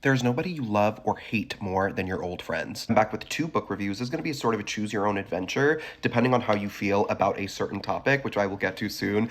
There's nobody you love or hate more than your old friends. I'm back with two book reviews. This is going to be sort of a choose your own adventure, depending on how you feel about a certain topic, which I will get to soon.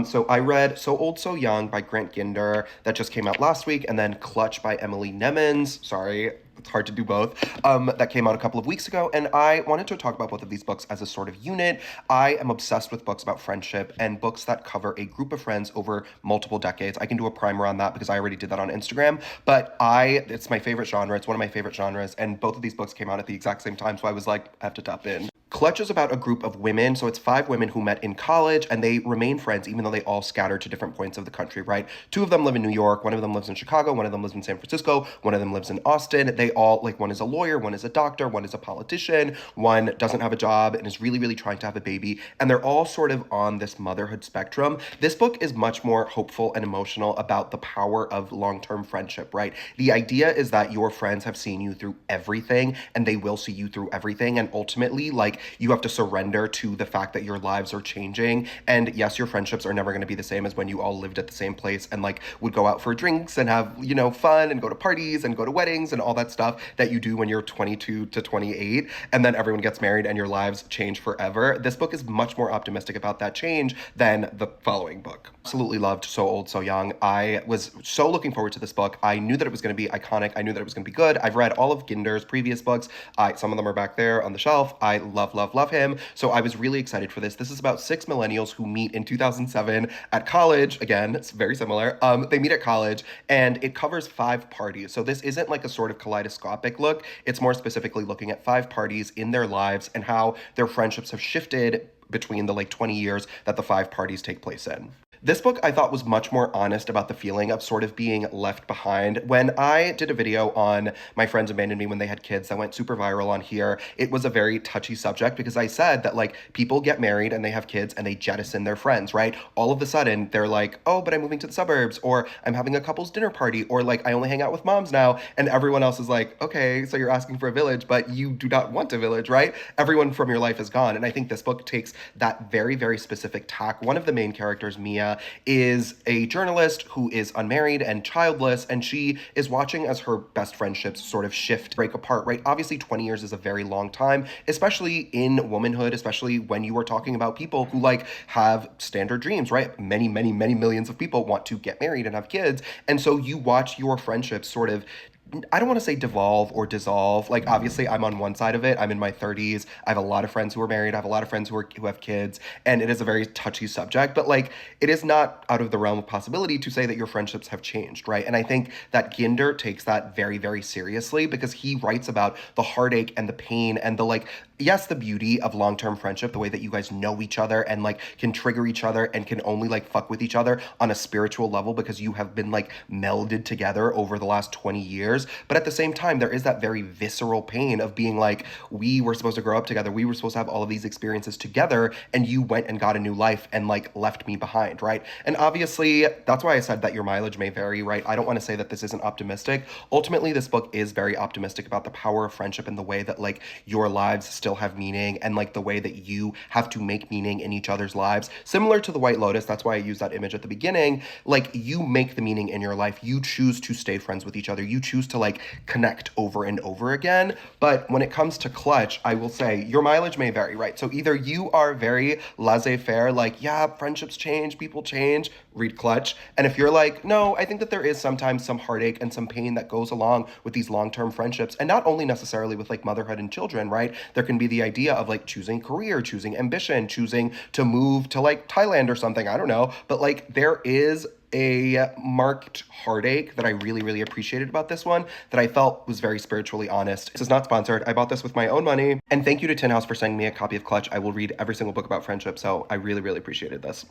So I read So Old, So Young by Grant Ginder, that just came out last week, and then Clutch by Emily Nemens. Sorry, it's hard to do both. That came out a couple of weeks ago, and I wanted to talk about both of these books as a sort of unit. I am obsessed with books about friendship and books that cover a group of friends over multiple decades. I can do a primer on that because I already did that on Instagram, but it's my favorite genre. It's one of my favorite genres, and both of these books came out at the exact same time, so I was like, I have to tap in. Clutch is about a group of women, so it's five women who met in college, and they remain friends even though they all scattered to different points of the country, right? Two of them live in New York, one of them lives in Chicago, one of them lives in San Francisco, one of them lives in Austin. They all, like, one is a lawyer, one is a doctor, one is a politician, one doesn't have a job and is really, really trying to have a baby, and they're all sort of on this motherhood spectrum. This book is much more hopeful and emotional about the power of long-term friendship, right? The idea is that your friends have seen you through everything, and they will see you through everything, and ultimately, like, you have to surrender to the fact that your lives are changing. And yes, your friendships are never going to be the same as when you all lived at the same place and like would go out for drinks and have, fun and go to parties and go to weddings and all that stuff that you do when you're 22 to 28. And then everyone gets married and your lives change forever. This book is much more optimistic about that change than the following book. Absolutely loved So Old, So Young. I was so looking forward to this book. I knew that it was going to be iconic. I knew that it was going to be good. I've read all of Ginder's previous books. Some of them are back there on the shelf. I love, love, love him. So I was really excited for this. This is about six millennials who meet in 2007 at college. Again, it's very similar. They meet at college, and it covers five parties. So this isn't like a sort of kaleidoscopic look. It's more specifically looking at five parties in their lives and how their friendships have shifted between the like 20 years that the five parties take place in. This book I thought was much more honest about the feeling of sort of being left behind. When I did a video on my friends abandoned me when they had kids that went super viral on here, it was a very touchy subject because I said that like people get married and they have kids and they jettison their friends, right? All of a sudden they're like, oh, but I'm moving to the suburbs, or I'm having a couple's dinner party, or like I only hang out with moms now. And everyone else is like, okay, so you're asking for a village, but you do not want a village, right? Everyone from your life is gone. And I think this book takes that very, very specific tack. One of the main characters, Mia, is a journalist who is unmarried and childless, and she is watching as her best friendships sort of shift, break apart, right? Obviously, 20 years is a very long time, especially in womanhood, especially when you are talking about people who like have standard dreams, right? Many, many, many millions of people want to get married and have kids. And so you watch your friendships sort of, I don't want to say devolve or dissolve. Like, obviously, I'm on one side of it. I'm in my 30s. I have a lot of friends who are married. I have a lot of friends who have kids, and it is a very touchy subject. But like, it is not out of the realm of possibility to say that your friendships have changed, right? And I think that Ginder takes that very, very seriously because he writes about the heartache and the pain and the like. Yes, the beauty of long-term friendship, the way that you guys know each other and like can trigger each other and can only like fuck with each other on a spiritual level because you have been like melded together over the last 20 years. But at the same time, there is that very visceral pain of being like, we were supposed to grow up together. We were supposed to have all of these experiences together, and you went and got a new life and like left me behind, right? And obviously, that's why I said that your mileage may vary, right? I don't want to say that this isn't optimistic. Ultimately, this book is very optimistic about the power of friendship and the way that like your lives still have meaning and like the way that you have to make meaning in each other's lives. Similar to The White Lotus, that's why I used that image at the beginning. Like, you make the meaning in your life. You choose to stay friends with each other. You choose to like connect over and over again. But when it comes to Clutch, I will say your mileage may vary, right? So either you are very laissez-faire, like, yeah, friendships change, people change, read Clutch. And if you're like, no, I think that there is sometimes some heartache and some pain that goes along with these long-term friendships, and not only necessarily with like motherhood and children, right? There can be the idea of like choosing career, choosing ambition, choosing to move to like Thailand or something, I don't know. But like, there is a marked heartache that I really, really appreciated about this one that I felt was very spiritually honest. This is not sponsored. I bought this with my own money. And thank you to Tin House for sending me a copy of Clutch. I will read every single book about friendship, so I really, really appreciated this.